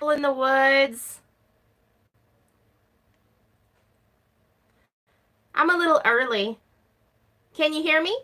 in the woods. I'm a little early. Can you hear me?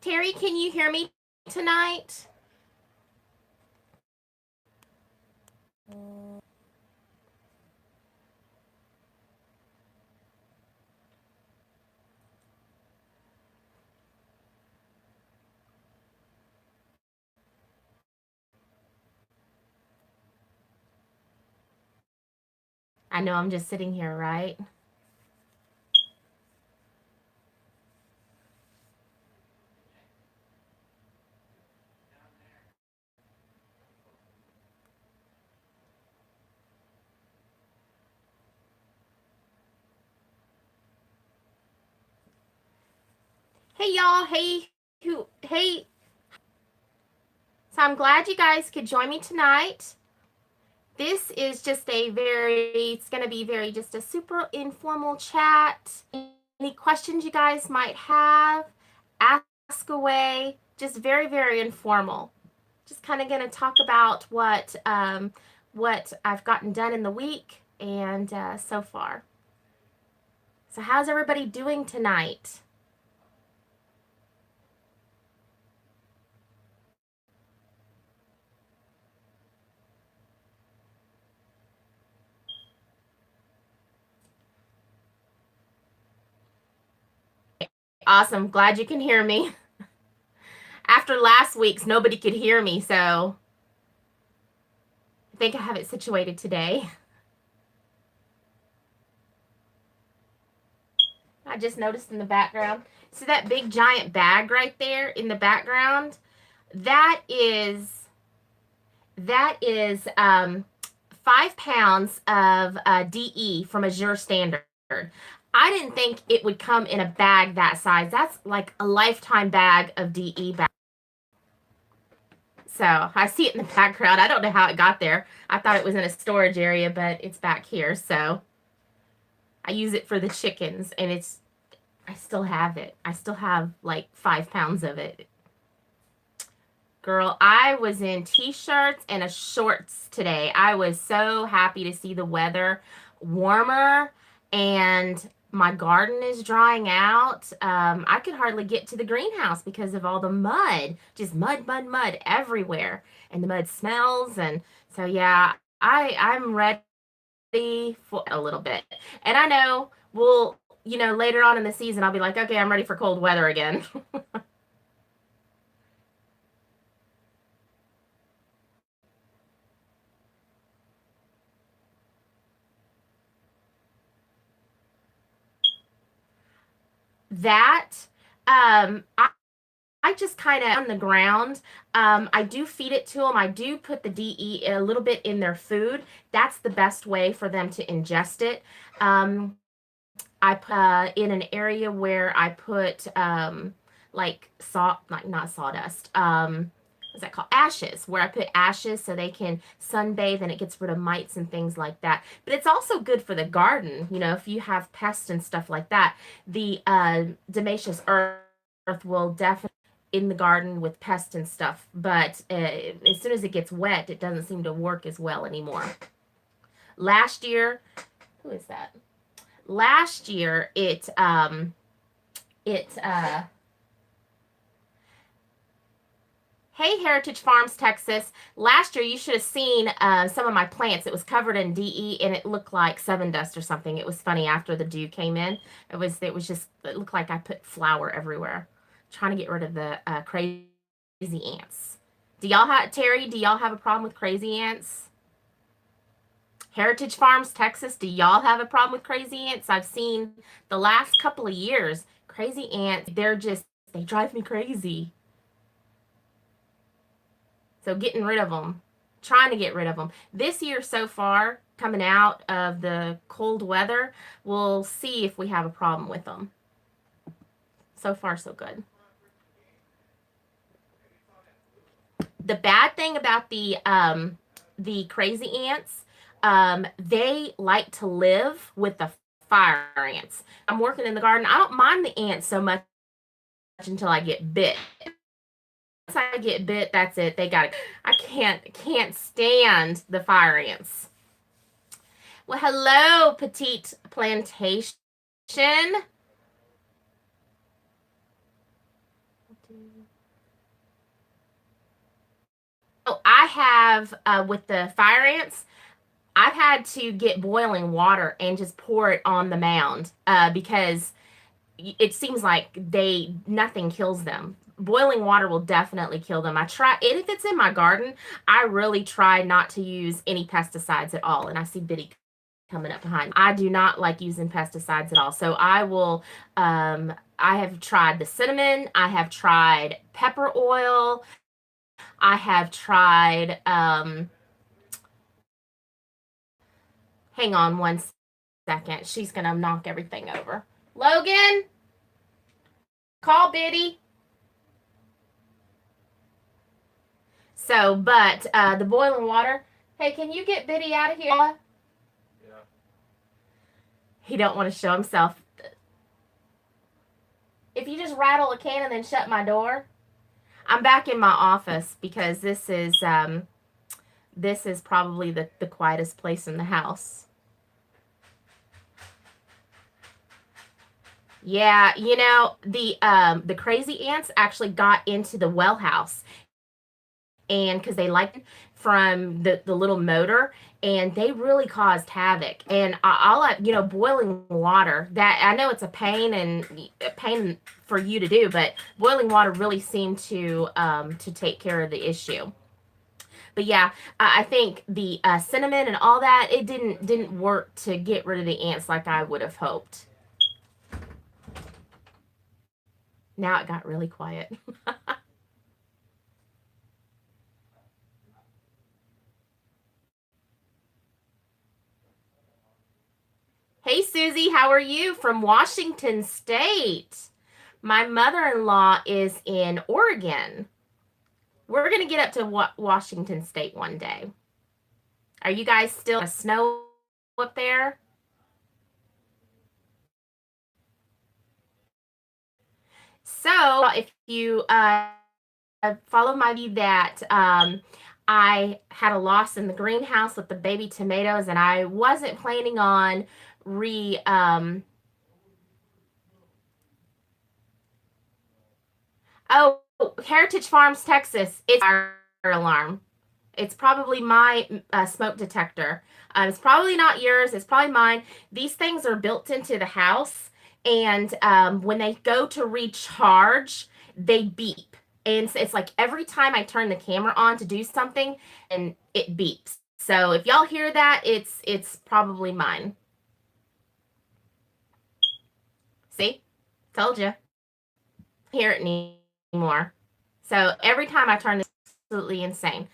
Terry, can you hear me tonight? I know I'm just sitting here, right? Hey y'all, hey. So I'm glad you guys could join me tonight. This is just it's going to be very just a super informal chat. Any questions you guys might have, ask away. Just very informal. Just kind of going to talk about what I've gotten done in the week and so far. So how's everybody doing tonight? Awesome. Glad you can hear me. After last week's, nobody could hear me, so I think I have it situated today. I just noticed in the background. See that big giant bag right there in the background? That is that is 5 pounds of DE from Azure Standard. I didn't think it would come in a bag that size. That's like a lifetime bag of DE bag. So I see it in the background. I don't know how it got there. I thought it was in a storage area, but it's back here. So I use it for the chickens, and I still have it. I still have like 5 pounds of it. Girl, I was in t-shirts and a shorts today. I was so happy to see the weather warmer and my garden is drying out. I could hardly get to the greenhouse because of all the mud, just mud everywhere, and the mud smells. And so, yeah, I'm ready for a little bit. And I know later on in the season, I'll be like, okay, I'm ready for cold weather again. That I just kind of on the ground. I do feed it to them. I do put the DE a little bit in their food. That's the best way for them to ingest it. I put in an area where I put like like not sawdust. What's that called? Ashes, where I put ashes so they can sunbathe and it gets rid of mites and things like that. But it's also good for the garden. If you have pests and stuff like that, the Demacious earth will definitely in the garden with pests and stuff. But as soon as it gets wet, it doesn't seem to work as well anymore. Last year, who is that? Last year, it Hey, Heritage Farms, Texas. Last year, you should have seen some of my plants. It was covered in DE, and it looked like seven dust or something. It was funny after the dew came in. It looked like I put flour everywhere. Trying to get rid of the crazy ants. Do y'all have Terry? Do y'all have a problem with crazy ants? Heritage Farms, Texas. Do y'all have a problem with crazy ants? I've seen the last couple of years crazy ants. They drive me crazy. So getting rid of them, trying to get rid of them. This year so far, coming out of the cold weather, we'll see if we have a problem with them. So far, so good. The bad thing about the crazy ants, they like to live with the fire ants. I'm working in the garden. I don't mind the ants so much until I get bit. Once I get bit, that's it. They got it. I can't stand the fire ants. Well, hello, Petite Plantation. Oh, I have with the fire ants. I've had to get boiling water and just pour it on the mound because it seems like they nothing kills them. Boiling water will definitely kill them. I try, and if it's in my garden, I really try not to use any pesticides at all. And I see Biddy coming up behind me. I do not like using pesticides at all. So I will. I have tried the cinnamon. I have tried pepper oil. I have tried. Hang on one second. She's gonna knock everything over. Logan, call Biddy. So, but the boiling water. Hey, can you get Biddy out of here? Yeah. He don't want to show himself. If you just rattle a can and then shut my door. I'm back in my office because this is probably the quietest place in the house. Yeah, the crazy ants actually got into the well house, and because they liked from the little motor, and they really caused havoc. And I'll boiling water, that I know it's a pain for you to do, but boiling water really seemed to take care of the issue. But yeah, I think the cinnamon and all that, it didn't work to get rid of the ants like I would have hoped. Now it got really quiet. Hey, Susie, how are you? From Washington State. My mother in law is in Oregon. We're going to get up to Washington State one day. Are you guys still in snow up there? So, if you follow my view that I had a loss in the greenhouse with the baby tomatoes, and I wasn't planning on re oh, Heritage Farms, Texas. It's fire alarm. It's probably my smoke detector. It's probably not yours. It's probably mine. These things are built into the house, and when they go to recharge, they beep. And it's like every time I turn the camera on to do something, and it beeps. So if y'all hear that, it's probably mine. See, told you. Hear it anymore. So every time I turn this, absolutely insane.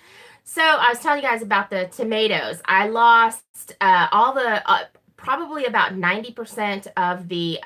So I was telling you guys about the tomatoes. I lost all the probably about 90% of the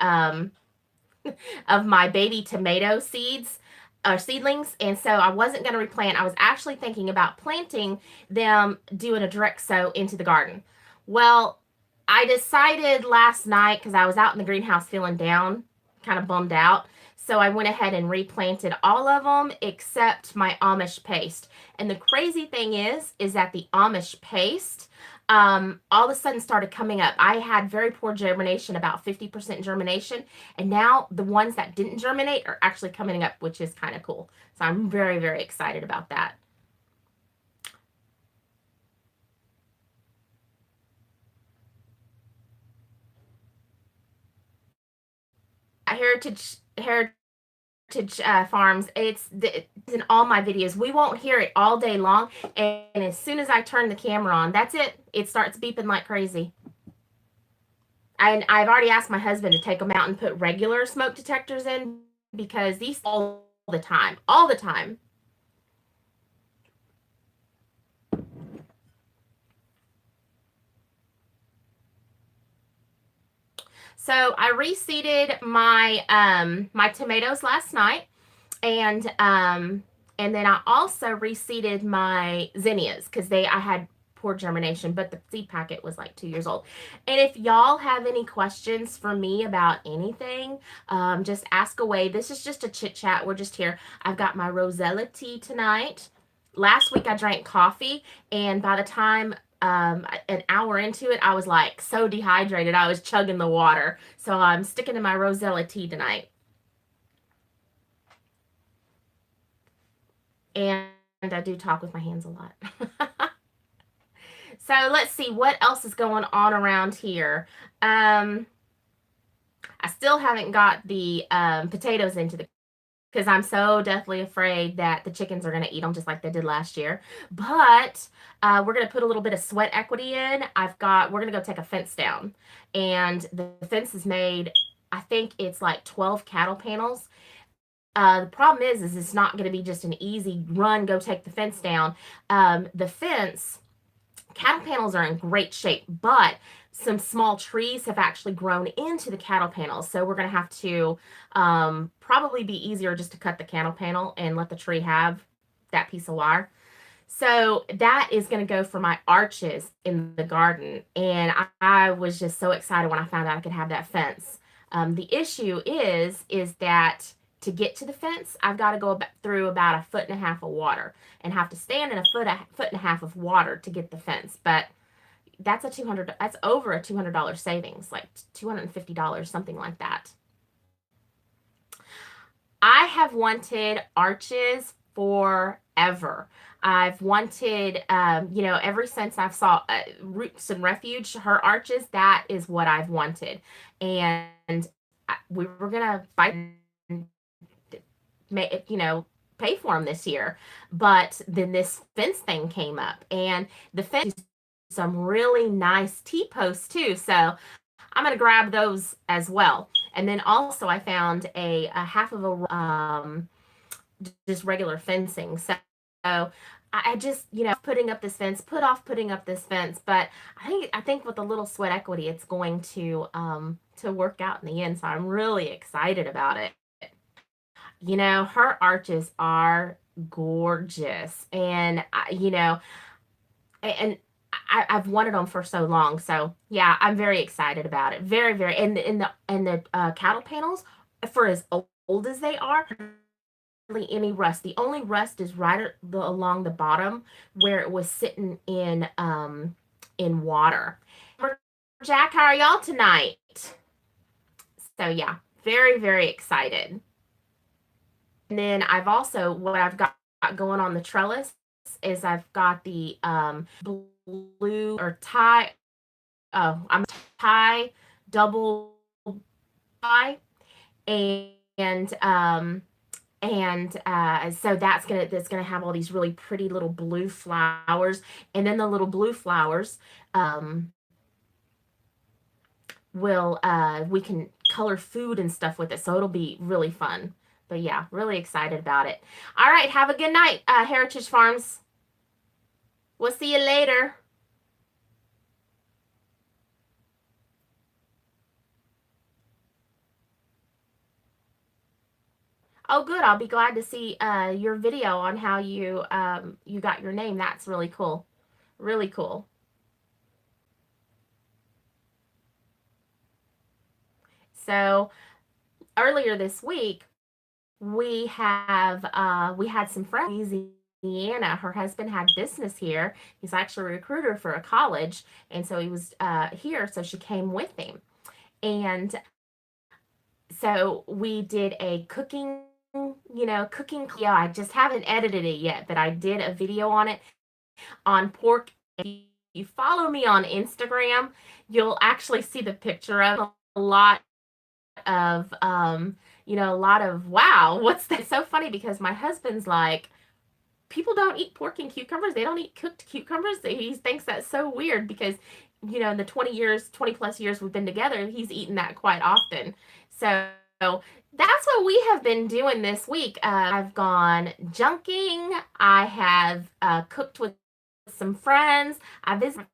of my baby tomato seeds or seedlings, and so I wasn't going to replant. I was actually thinking about planting them, doing a direct sow into the garden. Well, I decided last night because I was out in the greenhouse feeling down, kind of bummed out. So I went ahead and replanted all of them except my Amish paste. And the crazy thing is that the Amish paste all of a sudden started coming up. I had very poor germination, about 50% germination, and now the ones that didn't germinate are actually coming up, which is kind of cool. So I'm very, very excited about that. Heritage Farms. It's in all my videos. We won't hear it all day long, and as soon as I turn the camera on, that's it. It starts beeping like crazy. And I've already asked my husband to take them out and put regular smoke detectors in because these all the time, all the time. So I reseeded my tomatoes last night, and and then I also reseeded my zinnias because they I had poor germination, but the seed packet was like 2 years old. And if y'all have any questions for me about anything, just ask away. This is just a chit chat. We're just here. I've got my Rosella tea tonight. Last week I drank coffee, and by the time an hour into it, I was like so dehydrated. I was chugging the water. So I'm sticking to my Rosella tea tonight. And I do talk with my hands a lot. So let's see what else is going on around here. I still haven't got the potatoes into the because I'm so deathly afraid that the chickens are going to eat them just like they did last year. But we're going to put a little bit of sweat equity in. We're going to go take a fence down. And the fence is made, I think it's like 12 cattle panels. The problem is it's not going to be just an easy run, go take the fence down. The fence cattle panels are in great shape, but some small trees have actually grown into the cattle panels. So we're going to have to probably be easier just to cut the cattle panel and let the tree have that piece of wire. So that is going to go for my arches in the garden. And I was just so excited when I found out I could have that fence. The issue is that to get to the fence, I've got to go through about a foot and a half of water and have to stand in a foot and a half of water to get the fence. But that's over a $200 savings, like $250, something like that. I have wanted arches forever. I've wanted, ever since I saw Roots and Refuge, her arches, that is what I've wanted. And we were going to fight, pay for them this year. But then this fence thing came up, and the fence some really nice T-posts too. So I'm going to grab those as well. And then also I found a half of a just regular fencing. So I just, putting up this fence, put off putting up this fence, but I think with a little sweat equity, it's going to work out in the end. So I'm really excited about it. Her arches are gorgeous, and and I've wanted them for so long. So yeah, I'm very excited about it. Very, very. And the cattle panels, for as old as they are, hardly any rust. The only rust is along the bottom where it was sitting in water. Jack, how are y'all tonight? So yeah, very, very excited. And then what I've got going on the trellis is I've got the blue or tie. Oh, I'm tie double tie, and so that's gonna have all these really pretty little blue flowers, and then the little blue flowers will we can color food and stuff with it, so it'll be really fun. But yeah, really excited about it. All right, have a good night, Heritage Farms. We'll see you later. Oh, good. I'll be glad to see your video on how you got your name. That's really cool. Really cool. So earlier this week, we had some friends in Louisiana. Her husband had business here. He's actually a recruiter for a college, and so he was here. So she came with him, and so we did a cooking. Yeah, I just haven't edited it yet, but I did a video on it on pork. If you follow me on Instagram, you'll actually see the picture of a lot of a lot of, wow, what's that? It's so funny because my husband's like, people don't eat pork and cucumbers. They don't eat cooked cucumbers. He thinks that's so weird because, in the 20 plus years we've been together, he's eaten that quite often. So that's what we have been doing this week. I've gone junking. I have cooked with some friends. I visited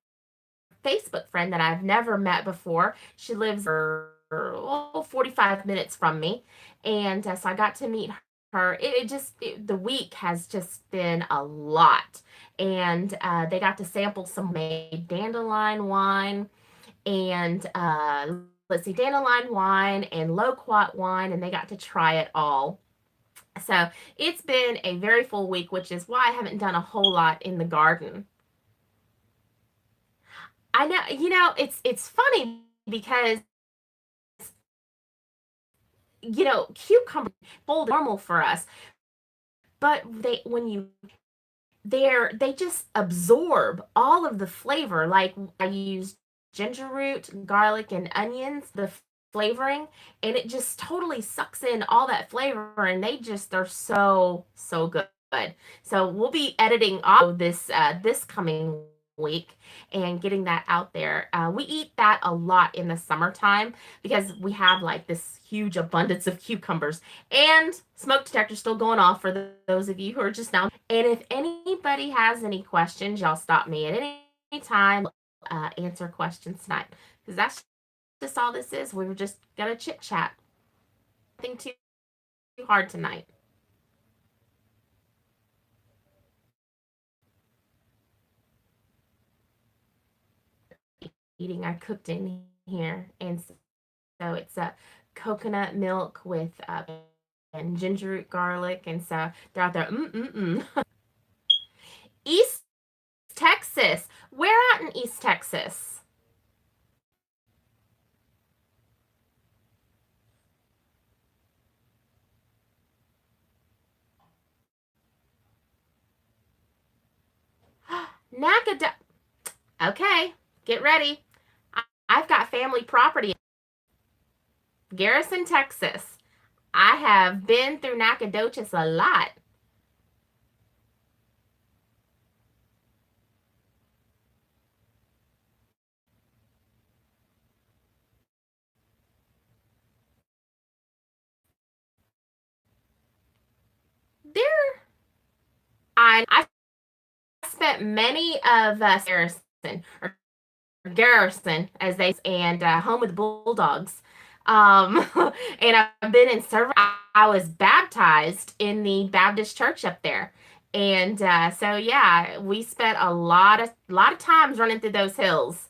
a Facebook friend that I've never met before. She lives 45 minutes from me. And so I got to meet her. The week has just been a lot. And they got to sample some made dandelion wine and let's see, dandelion wine and loquat wine, and they got to try it all. So it's been a very full week, which is why I haven't done a whole lot in the garden. I know, it's funny because cucumber full normal for us, but they just absorb all of the flavor. Like I used ginger root, garlic, and onions, the flavoring, and it just totally sucks in all that flavor, and they're so good. So we'll be editing all of this coming week and getting that out there. We eat that a lot in the summertime because we have like this huge abundance of cucumbers, and smoke detector still going off for those of you who are just now. And if anybody has any questions, y'all stop me at any time. Answer questions tonight because that's just all this is. We were just gonna chit chat. Nothing too hard tonight. Eating, I cooked in here, and so it's a coconut milk with and ginger root garlic, and so they're out there. East Texas. Where at in East Texas? Nacogdoches. Okay, get ready. I've got family property. Garrison, Texas. I have been through Nacogdoches a lot. There, I spent many of Garrison, or Garrison, as they and home with the Bulldogs. Um, and I've been in service. I was baptized in the Baptist church up there, and so yeah, we spent a lot of times running through the hills,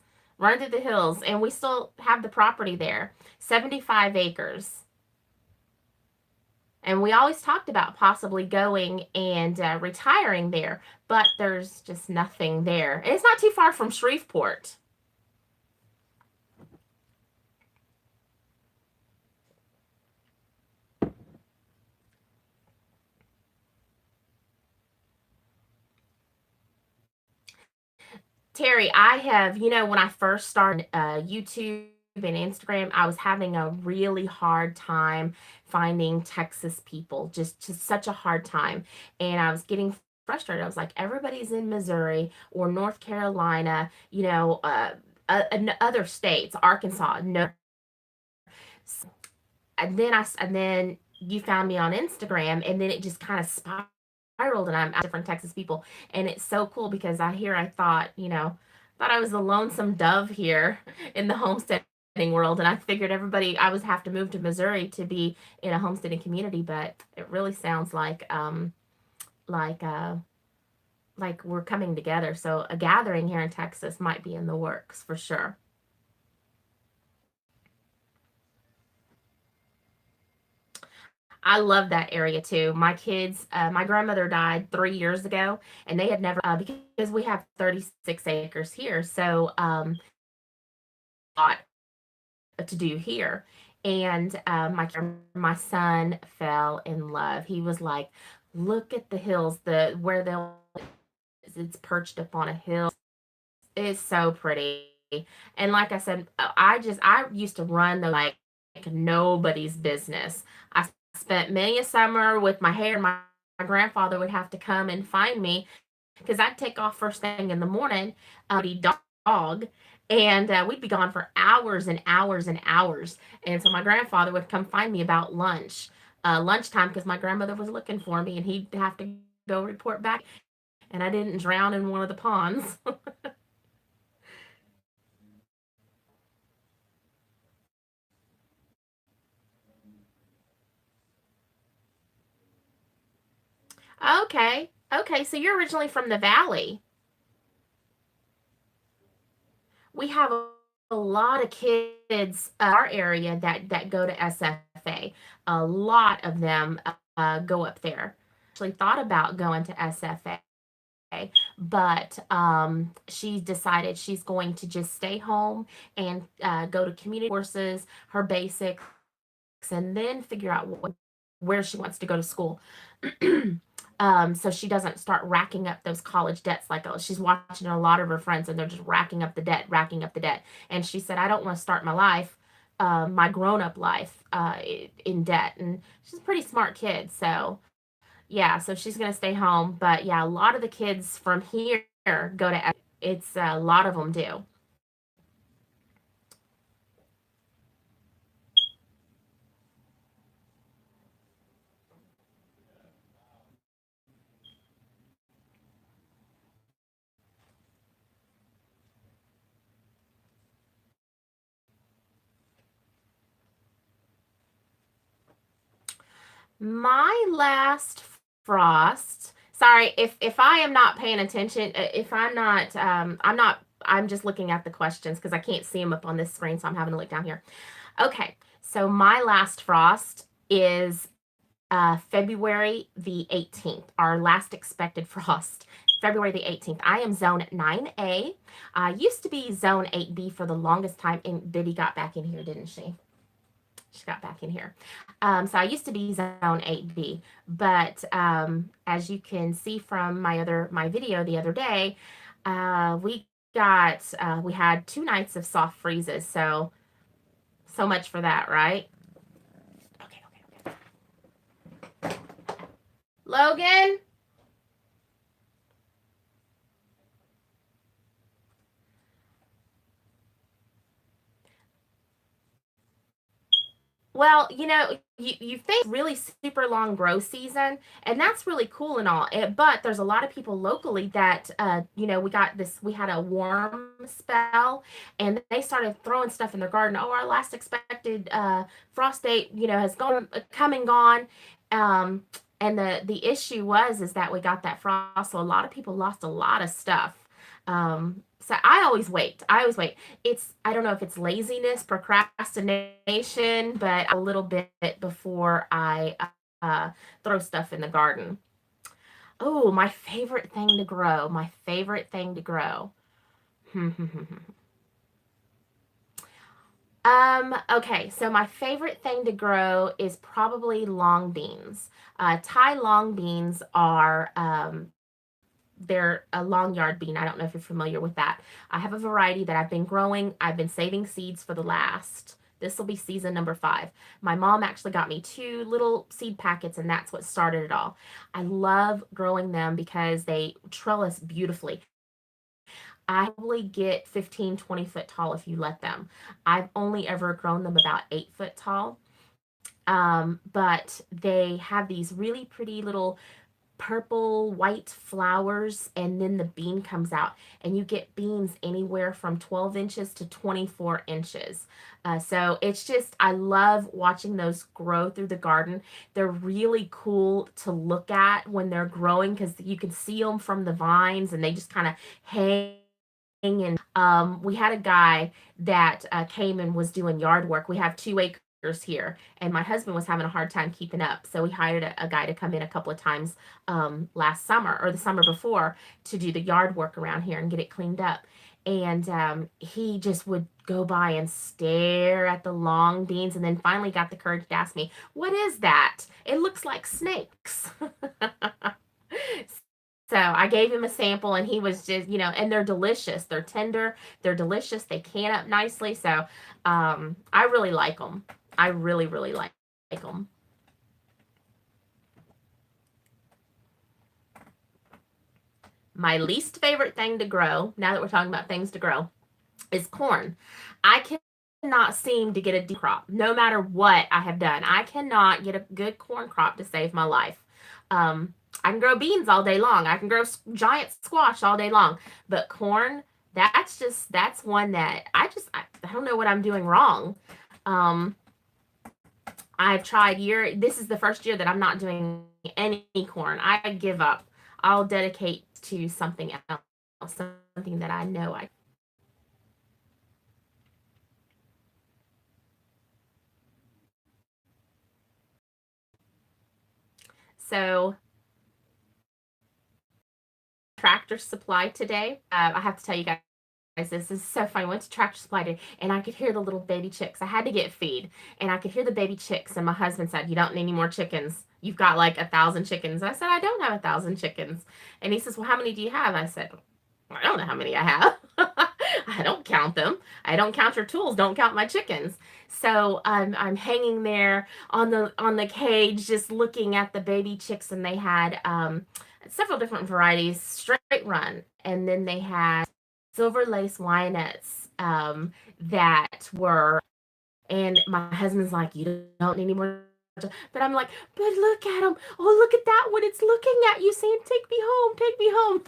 and we still have the property there, 75 acres. And we always talked about possibly going and retiring there, but there's just nothing there. And it's not too far from Shreveport. Terry, I have, when I first started YouTube and Instagram, I was having a really hard time finding Texas people, just such a hard time. And I was getting frustrated. I was like, everybody's in Missouri or North Carolina, other states, Arkansas, no. And then you found me on Instagram, and then it just kind of spiraled, and I'm different Texas people, and it's so cool because I thought, thought I was the lonesome dove here in the homesteading world, and I figured everybody I was have to move to Missouri to be in a homesteading community, but it really sounds like like we're coming together. So a gathering here in Texas might be in the works for sure. I love that area too. My grandmother died 3 years ago, and they had never because we have 36 acres here, so a lot to do here. And my son fell in love. He was like, "Look at the hills, the where they'll it's perched up on a hill. It's so pretty." And like I said, I used to run the like nobody's business. I spent many a summer with my hair. My grandfather would have to come and find me because I'd take off first thing in the morning, dog, and we'd be gone for hours and hours and hours. And so my grandfather would come find me about lunchtime, because my grandmother was looking for me, and he'd have to go report back, and I didn't drown in one of the ponds. Okay, okay, so you're originally from the valley. We have a lot of kids our area that go to SFA. A lot of them go up there. Actually, thought about going to SFA, but she decided she's going to just stay home and go to community courses, her basics, and then figure out where she wants to go to school. So she doesn't start racking up those college debts like she's watching a lot of her friends, and they're just racking up the debt. And she said, I don't want to start my life, my grown up life, in debt. And she's a pretty smart kid. So, yeah, so she's going to stay home. But yeah, a lot of the kids from here go to, it's a lot of them do. My last frost. Sorry if I am not paying attention. If I'm not. I'm just looking at the questions because I can't see them up on this screen, so I'm having to look down here. Okay, so my last frost is February the 18th. Our last expected frost, February the 18th. I am zone 9A. Used to be zone 8B for the longest time, and Biddy got back in here, didn't she? She got back in here. So I used to be zone 8B, but as you can see from my video the other day, we had 2 nights of soft freezes. So much for that, right? Okay, okay, okay. Logan. Well, you think really super long grow season, and that's really cool and all. But there's a lot of people locally that, we had a warm spell, and they started throwing stuff in their garden. Oh, our last expected frost date, has come and gone. Um, and the issue is that we got that frost, so a lot of people lost a lot of stuff. So I always wait. I always wait. I don't know if it's laziness, procrastination, but a little bit before I throw stuff in the garden. Oh, my favorite thing to grow. My favorite thing to grow. Okay, so my favorite thing to grow is probably long beans. Thai long beans are they're a long yard bean. I don't know if you're familiar with that. I have a variety that I've been growing. I've been saving seeds for this will be season number 5. My mom actually got me 2 little seed packets, and that's what started it all. I love growing them because they trellis beautifully. I probably get 15, 20 foot tall if you let them. I've only ever grown them about 8 foot tall. But they have these really pretty little purple white flowers, and then the bean comes out, and you get beans anywhere from 12 inches to 24 inches. So it's just, I love watching those grow through the garden. They're really cool to look at when they're growing because you can see them from the vines, and they just kind of hang. And we had a guy that came and was doing yard work. We have 2 acres here, and my husband was having a hard time keeping up, so we hired a guy to come in a couple of times last summer or the summer before to do the yard work around here and get it cleaned up. And he just would go by and stare at the long beans, and then finally got the courage to ask me, what is that? It looks like snakes. So I gave him a sample, and he was just, and they're delicious. They're tender. They're delicious. They can up nicely. So I really like them. I really, really like them. My least favorite thing to grow, now that we're talking about things to grow, is corn. I cannot seem to get a crop, no matter what I have done. I cannot get a good corn crop to save my life. Um, I can grow beans all day long. I can grow giant squash all day long, but corn, that's one that I don't know what I'm doing wrong. Um, I've tried this is the first year that I'm not doing any corn. I give up. I'll dedicate to something else, something that I know I. So Tractor Supply today. I have to tell you guys, this is so funny. I went to Tractor Supply today, and I could hear the little baby chicks. I had to get feed, and I could hear the baby chicks. And my husband said, "You don't need any more chickens. You've got like 1,000 chickens." I said, "I don't have 1,000 chickens." And he says, "Well, how many do you have?" I said, "I don't know how many I have. I don't count them. I don't count your tools. Don't count my chickens." So I'm hanging there on the cage, just looking at the baby chicks, and they had several different varieties, straight run, and then they had silver lace Wyanets that were, and my husband's like, "You don't need any more." But I'm like, "But look at him. Oh, look at that one. It's looking at you saying, 'Take me home, take me home.'"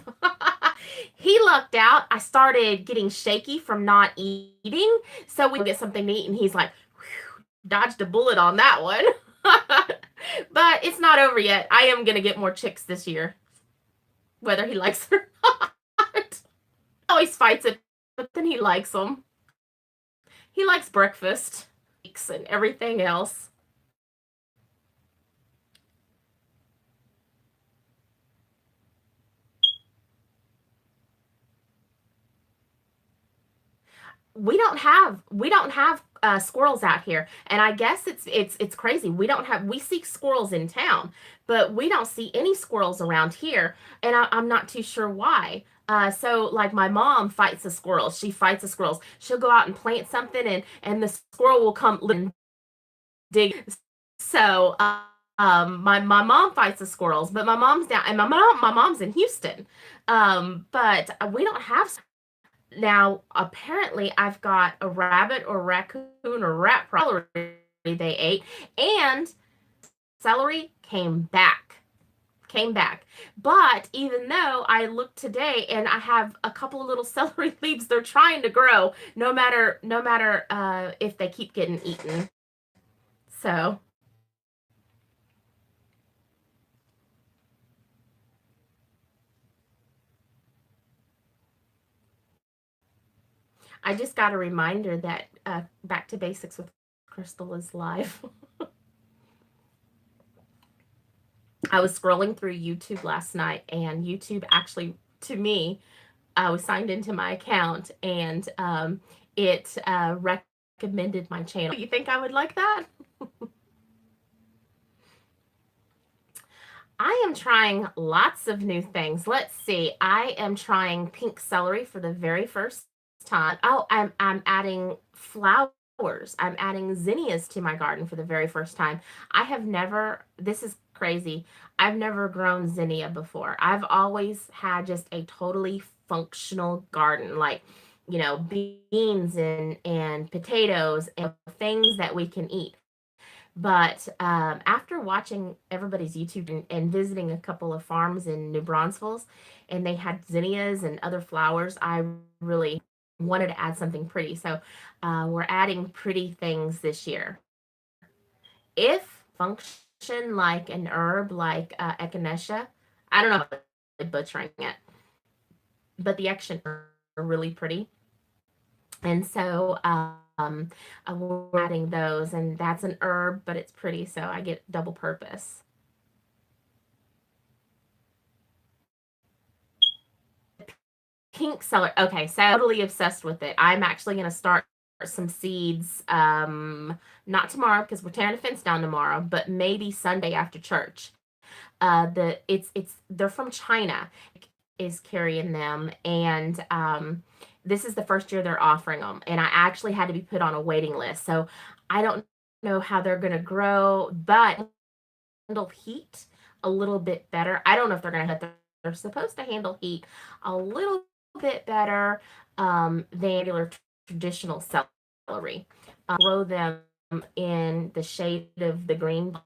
He lucked out. I started getting shaky from not eating. So we get something to eat, and he's like, dodged a bullet on that one. But it's not over yet. I am going to get more chicks this year, whether he likes it or not. Always fights it, but then he likes them. He likes breakfast and everything else. We don't have squirrels out here, and I guess it's crazy. We see squirrels in town, but we don't see any squirrels around here, and I'm not too sure why. So like my mom fights the squirrels. She fights the squirrels. She'll go out and plant something, and the squirrel will come and dig. So my mom fights the squirrels, but my mom's down, and my mom's in Houston. But we don't have. Now, apparently, I've got a rabbit or raccoon or rat probably they ate, and celery came back. But even though I looked today and I have a couple of little celery leaves, they're trying to grow, no matter if they keep getting eaten. So I just got a reminder that Back to Basics with Crystal is live. I was scrolling through YouTube last night, and YouTube actually, to me, I was signed into my account, and it recommended my channel. You think I would like that? I am trying lots of new things. Let's see. I am trying pink celery for the very first time. Oh, I'm adding flowers. I'm adding zinnias to my garden for the very first time. I have never, this is crazy. I've never grown zinnia before. I've always had just a totally functional garden, like, beans and potatoes and things that we can eat. But after watching everybody's YouTube and visiting a couple of farms in New Braunfels, and they had zinnias and other flowers, I really wanted to add something pretty. So we're adding pretty things this year. If function like an herb like echinacea, I don't know if I'm butchering it, but the action are really pretty. And so we're adding those, and that's an herb, but it's pretty, so I get double purpose. Pink celery. Okay, so I'm totally obsessed with it. I'm actually going to start some seeds, not tomorrow because we're tearing the fence down tomorrow, but maybe Sunday after church. They're from China, is carrying them, and this is the first year they're offering them, and I actually had to be put on a waiting list. So I don't know how they're going to grow, but handle heat a little bit better. I don't know if they're going to, they're supposed to handle heat a little bit better than regular traditional celery. Grow them in the shade of the green,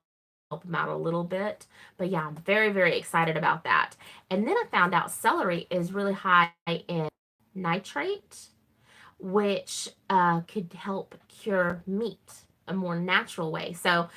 help them out a little bit. But yeah, I'm very, very excited about that. And then I found out celery is really high in nitrate, which could help cure meat a more natural way. So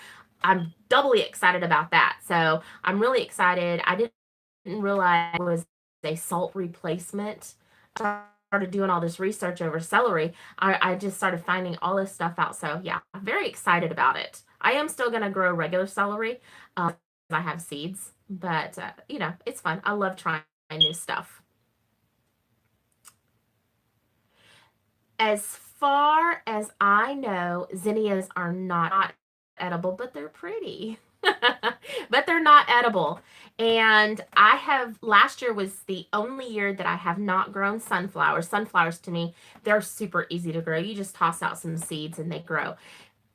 I'm doubly excited about that. So I'm really excited. I didn't realize it was a salt replacement. I started doing all this research over celery. I just started finding all this stuff out. So yeah, I'm very excited about it. I am still going to grow regular celery. I have seeds, but it's fun. I love trying new stuff. As far as I know, zinnias are not edible, but they're pretty. But they're not edible. And I have, last year was the only year that I have not grown sunflowers. Sunflowers to me, they're super easy to grow. You just toss out some seeds and they grow.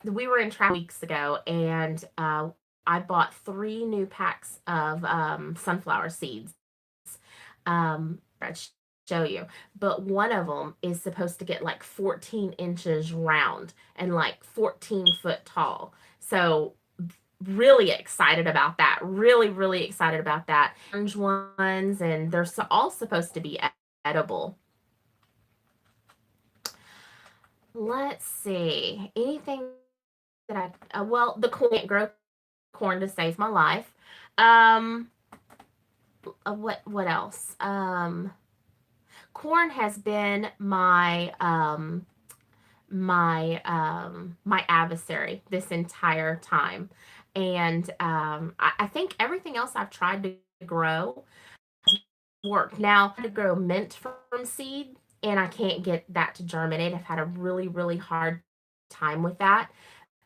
We were in travel weeks ago, and I bought 3 new packs of sunflower seeds. I'd show you, but one of them is supposed to get like 14 inches round and like 14-foot tall. So really excited about that. Really, really excited about that. Orange ones, and they're all supposed to be edible. Let's see. Anything that well, the corn, can't grow corn to save my life. Um, what else? Corn has been my adversary this entire time, and I think everything else I've tried to grow worked. Now to grow mint from seed, and I can't get that to germinate. I've had a really, really hard time with that.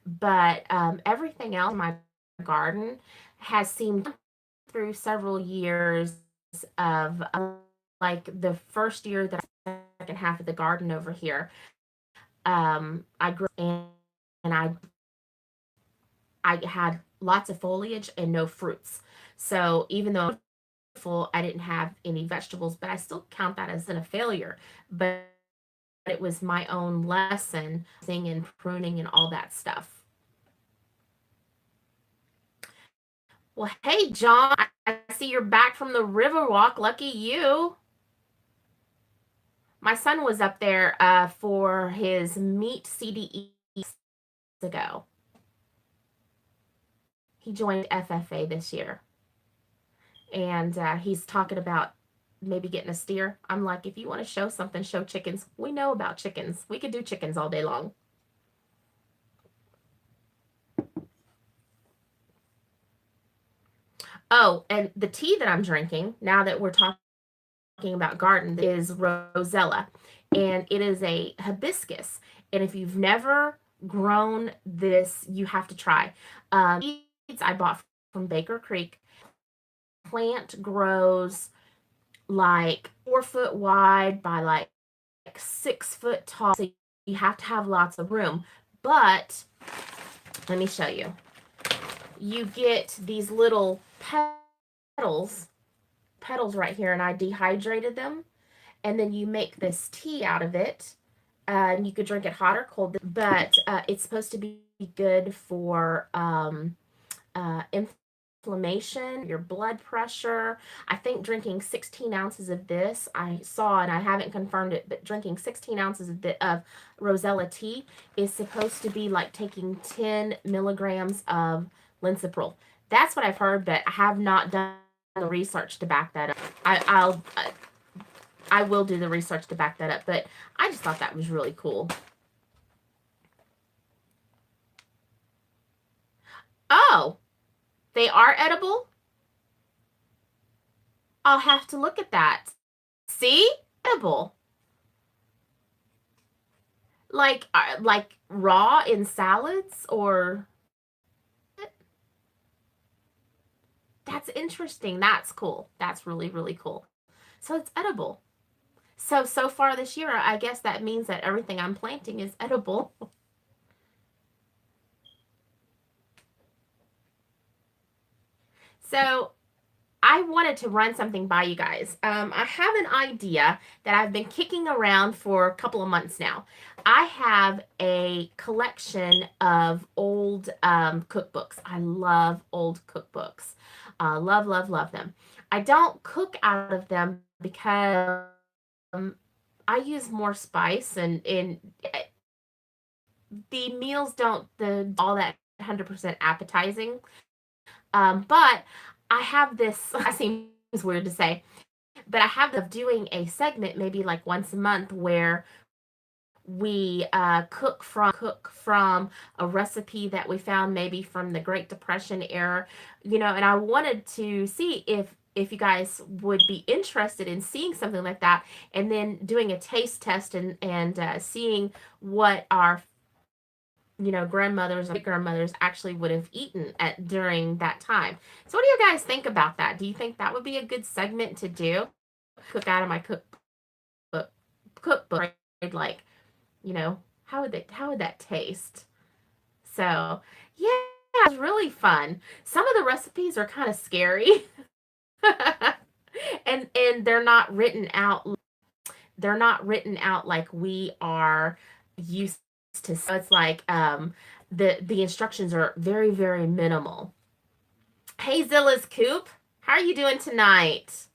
But everything else in my garden has seemed through several years of like the first year that second half of the garden over here. I grew, and I had lots of foliage and no fruits. So even though I didn't have any vegetables, but I still count that as a failure. But it was my own lesson, and pruning and all that stuff. Well, hey, John, I see you're back from the river walk. Lucky you. My son was up there for his meat CDE ago. He joined FFA this year, and he's talking about maybe getting a steer. I'm like, if you want to show something, show chickens. We know about chickens. We could do chickens all day long. Oh, and the tea that I'm drinking, now that we're talking about garden, is Rosella, and it is a hibiscus. And if you've never grown this, you have to try. Seeds I bought from Baker Creek. Plant grows like 4 foot wide by like 6 foot tall. So you have to have lots of room. But let me show you. You get these little petals right here, and I dehydrated them, and then you make this tea out of it, and you could drink it hot or cold, but it's supposed to be good for inflammation, your blood pressure. I think drinking 16 ounces of this, I saw, and I haven't confirmed it, but drinking 16 ounces of Rosella tea is supposed to be like taking 10 milligrams of Linsipryl. That's what I've heard, but I have not done the research to back that up. I will do the research to back that up, but I just thought that was really cool. Oh, they are edible? I'll have to look at that. See? Edible. Like raw in salads, or that's interesting. That's cool. That's really, really cool. So it's edible. So far this year, I guess that means that everything I'm planting is edible. So I wanted to run something by you guys. I have an idea that I've been kicking around for a couple of months now. I have a collection of old cookbooks. I love old cookbooks. Love, love, love them. I don't cook out of them because I use more spice and the meals don't the all that 100% appetizing. But I have this, that seems weird to say, but I have of doing a segment maybe like once a month where we cook from a recipe that we found maybe from the Great Depression era, and I wanted to see if you guys would be interested in seeing something like that, and then doing a taste test and seeing what our grandmothers and grandmothers actually would have eaten at during that time. So what do you guys think about that? Do you think that would be a good segment to do? Cook out of my cookbook, right? Like, how would that taste? So yeah, it's really fun. Some of the recipes are kind of scary. And they're not written out like we are used to. So it's like the instructions are very, very minimal. Hey Zilla's Coop, how are you doing tonight?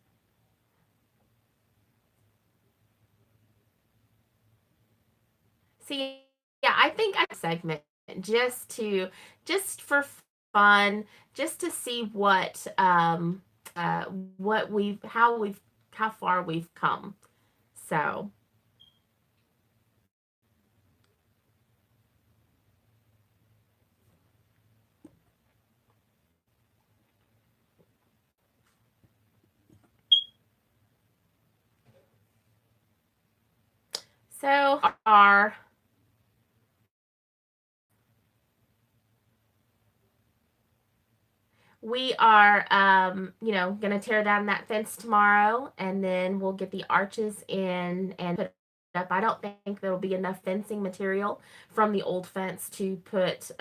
See, yeah, I think I segment just to just for fun, just to see uh how far we've come. So our we are gonna tear down that fence tomorrow, and then we'll get the arches in and put it up. I don't think there'll be enough fencing material from the old fence to put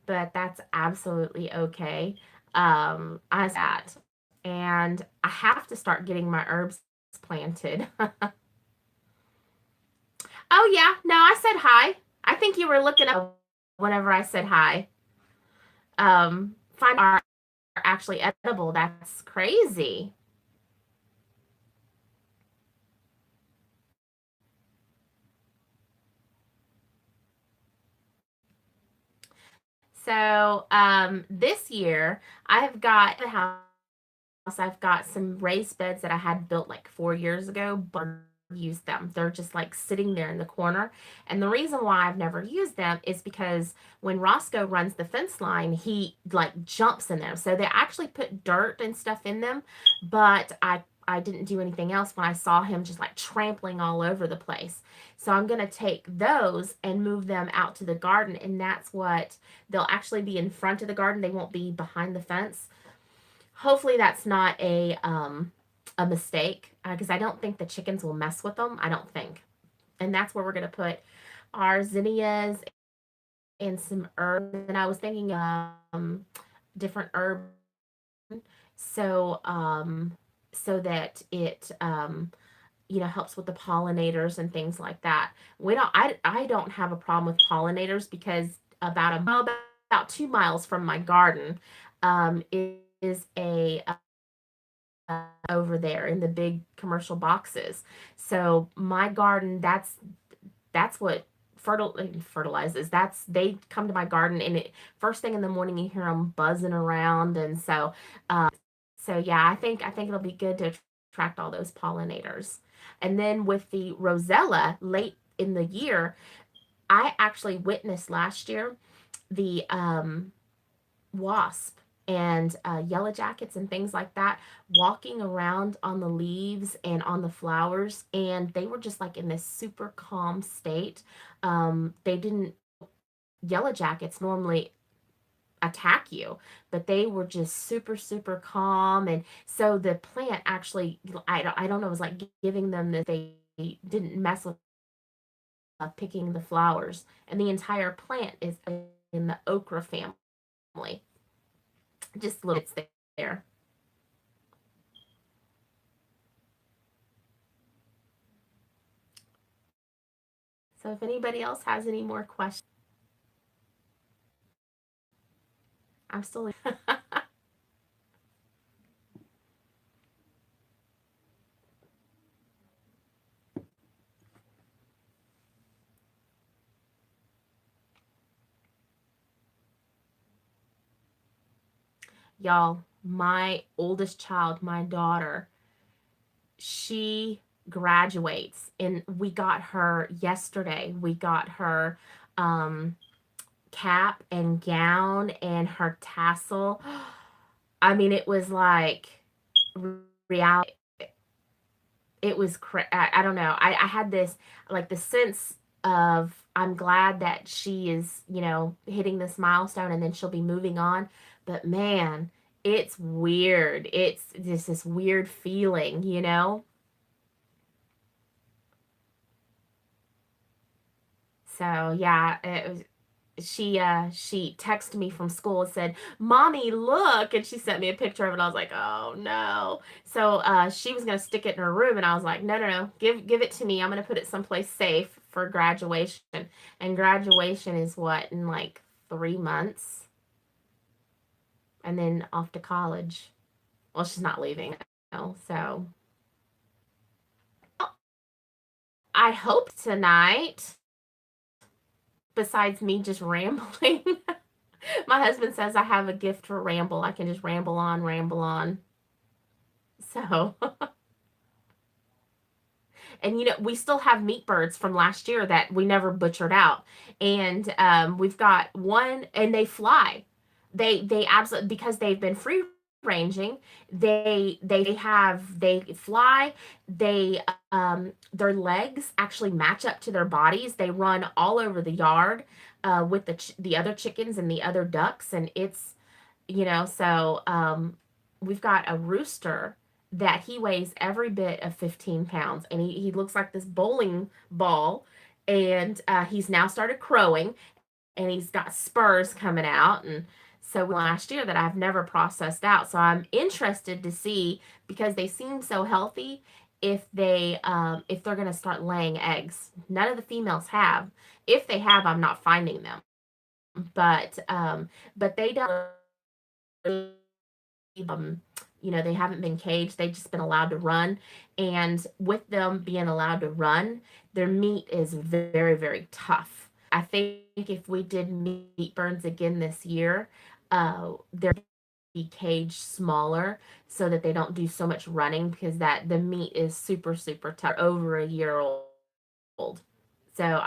but that's absolutely okay. I that, and I have to start getting my herbs planted. Oh yeah, no, I said hi. I think you were looking up whenever I said hi. Find are actually edible. That's crazy. So this year I have got a house. I've got some raised beds that I had built like 4 years ago, but use them. They're just like sitting there in the corner. And the reason why I've never used them is because when Roscoe runs the fence line, he like jumps in them. So they actually put dirt and stuff in them, but I didn't do anything else when I saw him just like trampling all over the place. So I'm going to take those and move them out to the garden, and that's what they'll actually be in front of the garden. They won't be behind the fence. Hopefully that's not a mistake, because I don't think the chickens will mess with them. I don't think. And that's where we're going to put our zinnias and some herbs. And I was thinking different herbs, so so that it helps with the pollinators and things like that. I don't have a problem with pollinators because about 2 miles from my garden is a over there in the big commercial boxes. So my garden, that's what fertilizes. That's They come to my garden, and it first thing in the morning you hear them buzzing around, and so yeah, I think it'll be good to attract all those pollinators. And then with the rosella late in the year, I actually witnessed last year the wasp and yellow jackets and things like that walking around on the leaves and on the flowers, and they were just like in this super calm state. They didn't Yellow jackets normally attack you, but they were just super, super calm. And so the plant actually, I don't know, it was like giving them that they didn't mess with picking the flowers. And the entire plant is in the okra family. just little bits there. So if anybody else has any more questions, I'm still y'all. My oldest child, my daughter, she graduates, and we got her yesterday. We got her um cap and gown and her tassel. I mean, it was like reality. It was I don't know. I had this like the sense of I'm glad that she is, hitting this milestone and then she'll be moving on. But man, it's weird. It's just this weird feeling. So yeah, she texted me from school and said, "Mommy, look," and she sent me a picture of it. I was like, "Oh no!" So she was gonna stick it in her room, and I was like, "No, no, no, give it to me. I'm gonna put it someplace safe for graduation." And graduation is what, in like 3 months, and then off to college. Well, she's not leaving, so I hope tonight. Besides me just rambling. My husband says I have a gift for ramble. I can just ramble on, ramble on. So, and we still have meat birds from last year that we never butchered out. And we've got one, and they fly. They absolutely, because they've been free ranging, they fly. Their legs actually match up to their bodies. They run all over the yard with the other chickens and the other ducks, and so we've got a rooster that he weighs every bit of 15 pounds, and he looks like this bowling ball. And he's now started crowing, and he's got spurs coming out. And so last year that I've never processed out. So I'm interested to see, because they seem so healthy, if they're going to start laying eggs. None of the females have. If they have, I'm not finding them. But they don't um, they haven't been caged. They've just been allowed to run. And with them being allowed to run, their meat is very, very tough. I think if we did meat burns again this year, they're be caged smaller so that they don't do so much running, because that the meat is super, super tough. Over a year old. So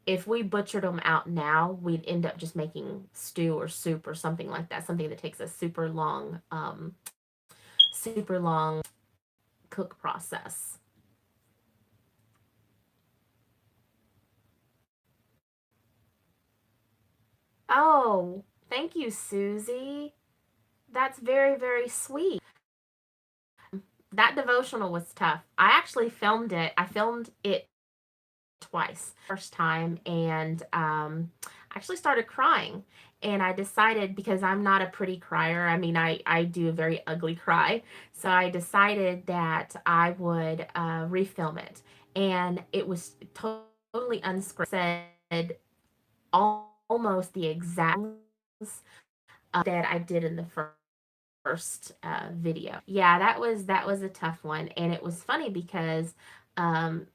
if we butchered them out now, we'd end up just making stew or soup or something like that. Something that takes a super long cook process. Oh, thank you, Susie. That's very, very sweet. That devotional was tough. I actually filmed it. I filmed it twice. First time, and I actually started crying. And I decided, because I'm not a pretty crier, I mean, I do a very ugly cry. So I decided that I would refilm it. And it was totally unscripted, said almost the exact that I did in the first video. Yeah, that was a tough one. And it was funny because um,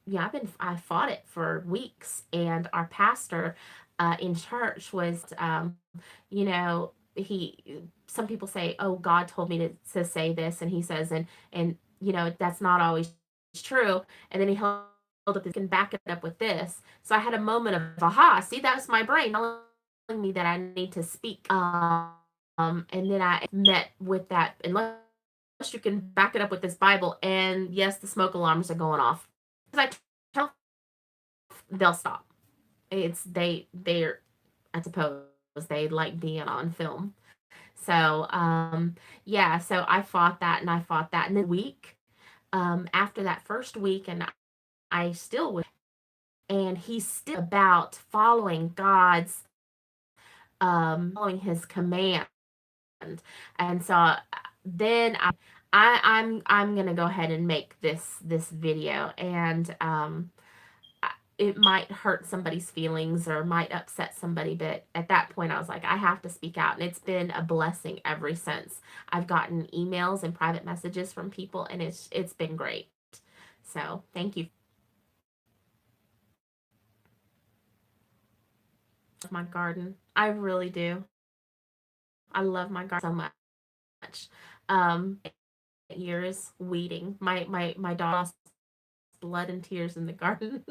yeah, I fought it for weeks, and our pastor in church was, he. Some people say, "Oh, God told me to say this," and he says, and that's not always true. And then he held up, "Can back it up with this." So I had a moment of aha. See, that's my brain telling me that I need to speak. And then I met with that, unless you can back it up with this Bible, and yes, the smoke alarms are going off. Because I tell, they'll stop. They're, I suppose they like being on film. So yeah, so I fought that, and I fought that, and then week after that first week, and I still was, and he's still about following God's following his command. And so then I'm gonna go ahead and make this video, and it might hurt somebody's feelings or might upset somebody, but at that point I was like, I have to speak out, and it's been a blessing ever since. I've gotten emails and private messages from people, and it's been great. So thank you. My garden, I really do. I love my garden so much. um Years weeding, my dog lost blood and tears in the garden.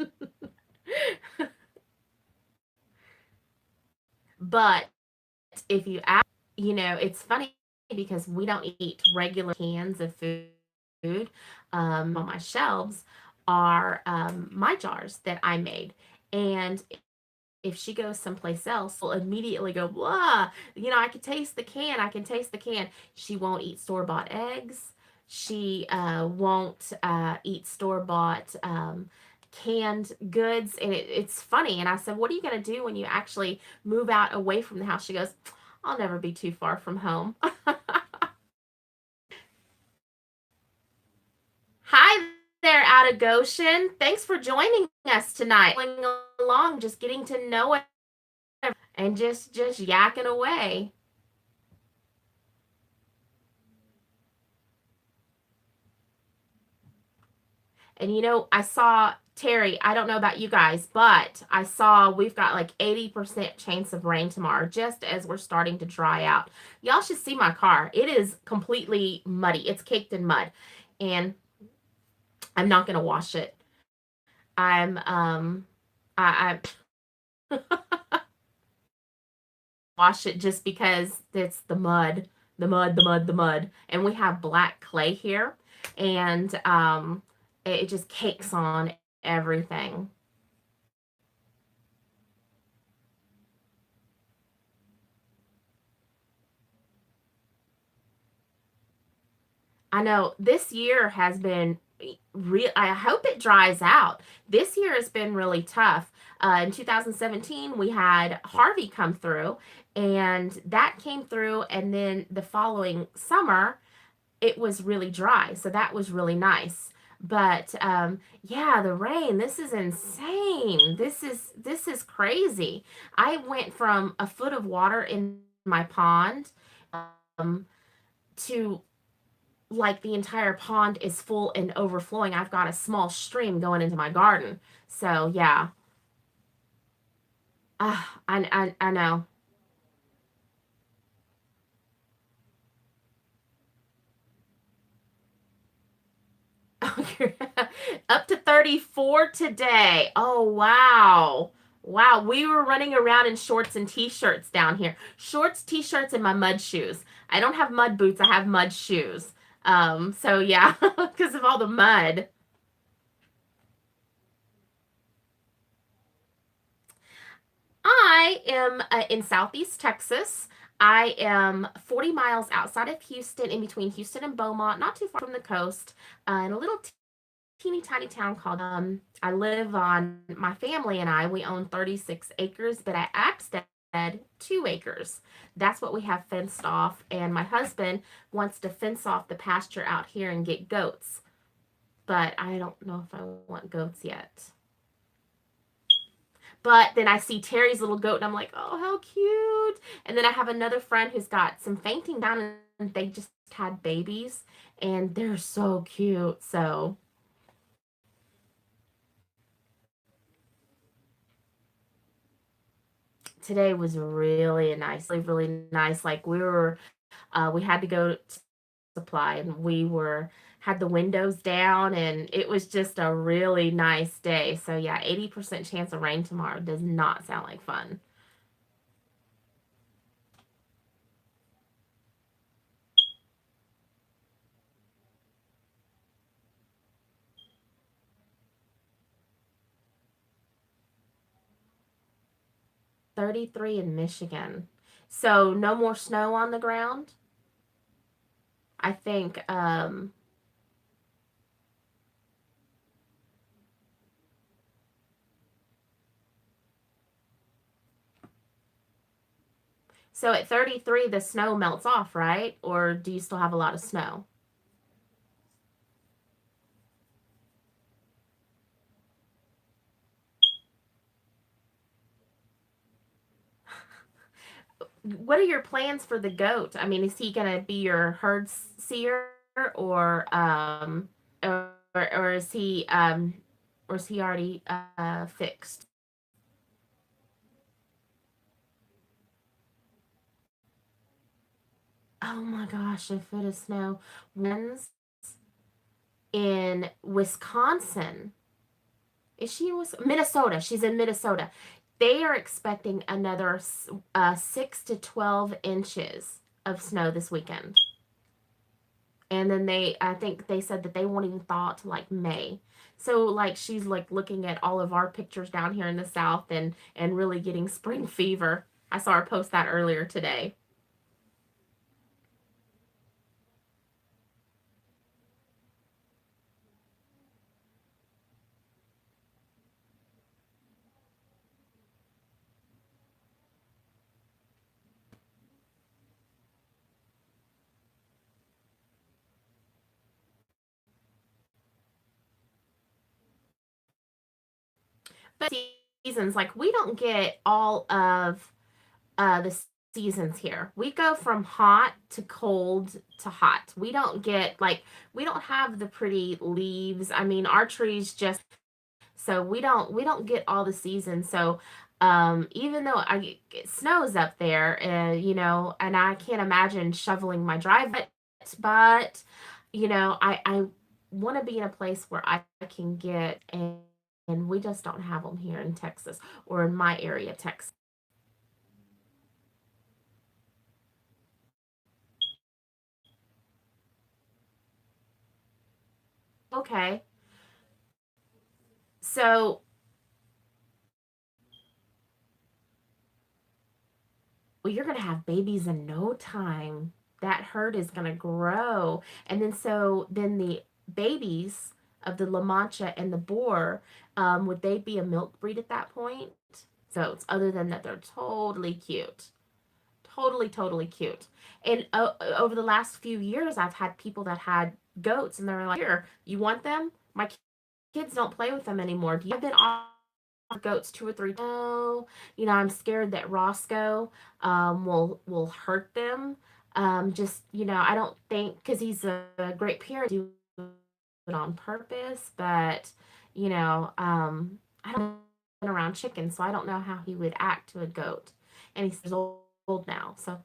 But if you ask, it's funny because we don't eat regular cans of food. On my shelves are my jars that I made. And if she goes someplace else, will immediately go, blah, I can taste the can. I can taste the can. She won't eat store bought eggs. She won't eat store bought canned goods. And it's funny. And I said, what are you going to do when you actually move out away from the house? She goes, I'll never be too far from home. Hi there, out of Goshen. Thanks for joining us tonight. Going along, just getting to know it and just yakking away. And I saw Terry, I don't know about you guys, but I saw we've got like 80% chance of rain tomorrow, just as we're starting to dry out. Y'all should see my car. It is completely muddy. It's caked in mud. And I'm not gonna wash it. I'm I wash it just because it's the mud, the mud, the mud, the mud. And we have black clay here, and it just cakes on everything. I know this year has been real. I hope it dries out. This year has been really tough. In 2017, we had Harvey come through, and that came through, and then the following summer, it was really dry. So that was really nice. But yeah, the rain. This is insane. This is crazy. I went from a foot of water in my pond um, to like the entire pond is full and overflowing. I've got a small stream going into my garden. So yeah, I know. Up to 34 today. Oh wow. Wow, we were running around in shorts and t-shirts down here. Shorts, t-shirts, and my mud shoes. I don't have mud boots, I have mud shoes. So yeah, because of all the mud. I am in Southeast Texas. I am 40 miles outside of Houston, in between Houston and Beaumont, not too far from the coast, in a little teeny tiny town called. I live on, my family and I, we own 36 acres, but I actually 2 acres. That's what we have fenced off, and my husband wants to fence off the pasture out here and get goats, but I don't know if I want goats yet. But then I see Terry's little goat and I'm like, oh, how cute. And then I have another friend who's got some fainting down, and they just had babies and they're so cute. So today was really nice, really nice. Like we had to go to supply, and we were had the windows down, and it was just a really nice day. So yeah, 80% chance of rain tomorrow does not sound like fun. 33 in Michigan. So no more snow on the ground. I think So at 33, the snow melts off, right? Or do you still have a lot of snow? What are your plans for the goat? I mean, is he gonna be your herd seer, or or or is he already fixed? Oh my gosh, a foot of snow. Winds in Wisconsin. Is she in Minnesota? She's in Minnesota. They are expecting another 6 to 12 inches of snow this weekend. And then I think they said that they won't even thaw it to like May. So like she's like looking at all of our pictures down here in the South and really getting spring fever. I saw her post that earlier today. But seasons, like we don't get all of the seasons here. We go from hot to cold to hot. We don't get like we don't have the pretty leaves. I mean, our trees just so we don't get all the seasons. So even though it snows up there, and I can't imagine shoveling my driveway, but I want to be in a place where I can get and we just don't have them here in Texas or in my area, Texas. Okay. So, well, you're going to have babies in no time. That herd is going to grow. And then the babies of the La Mancha and the Boer, would they be a milk breed at that point? So, it's other than that, they're totally cute. Totally, totally cute. And over the last few years, I've had people that had goats and they're like, here, you want them? My kids don't play with them anymore. Do you have been goats 2 or 3? No, I'm scared that Roscoe will hurt them. Just I don't think because he's a great parent do it on purpose, but I don't been around chickens, so I don't know how he would act to a goat. And he's old now, so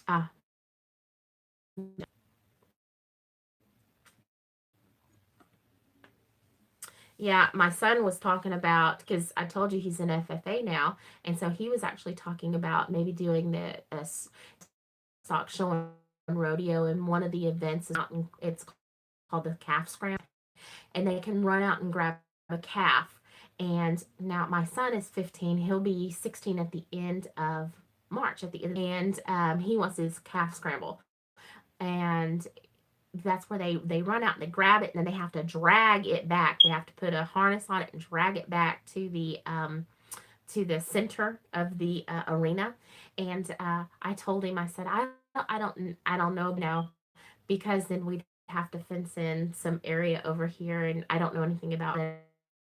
ah. Yeah, my son was talking about because I told you he's an FFA now, and so he was actually talking about maybe doing the stock show and rodeo, and one of the events is out it's called the calf scramble, and they can run out and grab a calf. And now my son is 15; he'll be 16 at the end of March at the end, and he wants his calf scramble, and that's where they run out and they grab it and then they have to drag it back. They have to put a harness on it and drag it back to the center of the arena. And I told him, I said, I don't know now because then we'd have to fence in some area over here, and I don't know anything about it.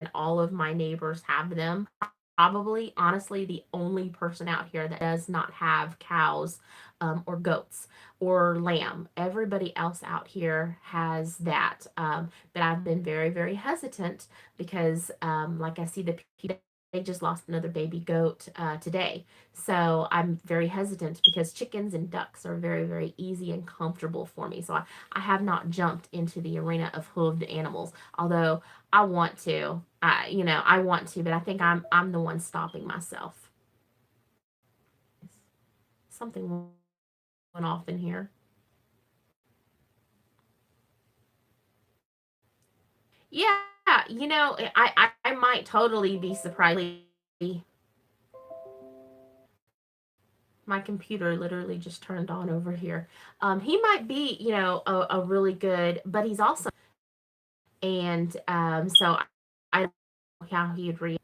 And all of my neighbors have them. Probably, honestly, the only person out here that does not have cows or goats or lamb. Everybody else out here has that. But I've been very, very hesitant because, like I see they just lost another baby goat today. So I'm very hesitant because chickens and ducks are very, very easy and comfortable for me. So I have not jumped into the arena of hooved animals, although I want to. I want to, but I think I'm the one stopping myself. Something went off in here. Yeah, I might totally be surprised. My computer literally just turned on over here. He might be, a really good, but he's also, and so I don't know how he'd react.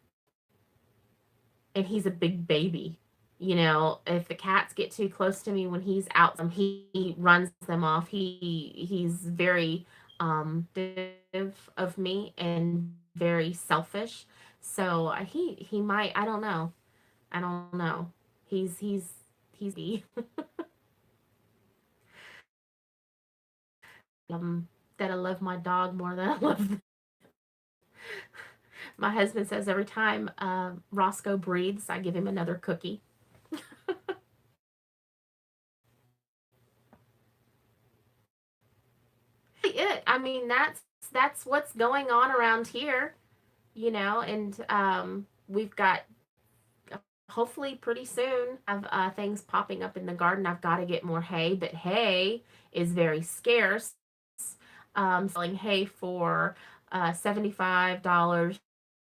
And he's a big baby. If the cats get too close to me when he's out, he runs them off. He's very of me and very selfish. So he might. I don't know. I don't know. He's that I love my dog more than I love. My husband says every time Roscoe breathes, I give him another cookie. It. I mean, that's what's going on around here, and we've got hopefully pretty soon have things popping up in the garden. I've got to get more hay, but hay is very scarce. Selling hay for $75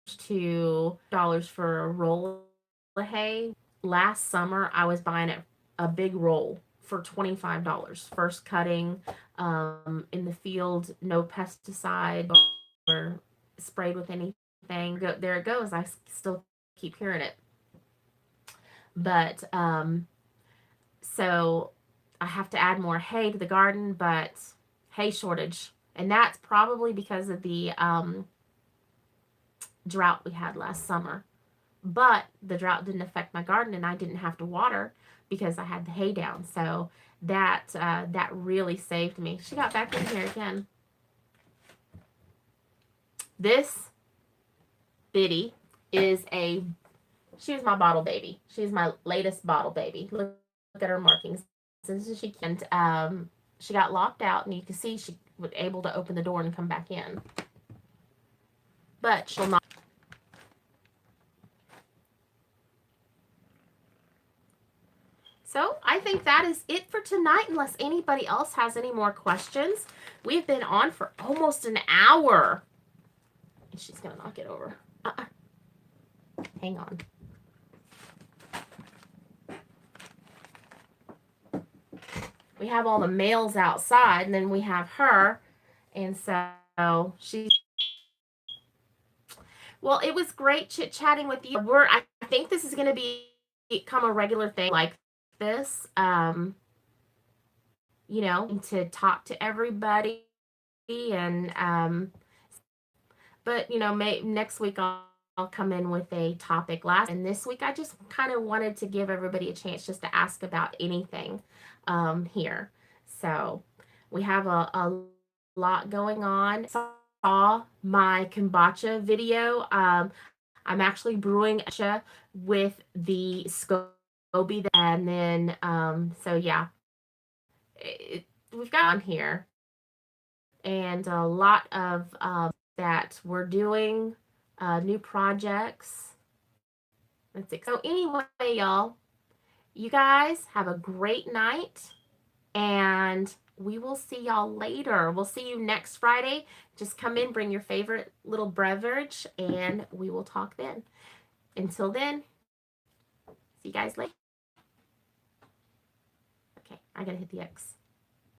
to dollars for a roll of hay. Last summer, I was buying a big roll for $25. First cutting in the field, no pesticide or sprayed with anything. There it goes. I still keep hearing it. But so I have to add more hay to the garden, but hay shortage. And that's probably because of the drought we had last summer. But the drought didn't affect my garden, and I didn't have to water because I had the hay down. So that really saved me. She got back in here again. This Biddy is a she was my bottle baby. She's my latest bottle baby. Look at her markings. Since she got locked out, and you can see she was able to open the door and come back in. But she'll not. So I think that is it for tonight, unless anybody else has any more questions. We've been on for almost an hour. And she's going to knock it over. Hang on. We have all the males outside, and then we have her. And so she. Well, it was great chit-chatting with you. I think this is going to become a regular thing like this. To talk to everybody, and but next week I'll come in with a topic last, and this week I just kind of wanted to give everybody a chance just to ask about anything here. So we have a lot going on. Saw my kombucha video. I'm actually brewing with the SCOBY, and then so yeah, we've got on here, and a lot of that we're doing new projects. Let's see. So anyway, y'all, you guys have a great night, and we will see y'all later. We'll see you next Friday. Just come in, bring your favorite little beverage, and we will talk then. Until then, see you guys later. Okay, I gotta hit the X.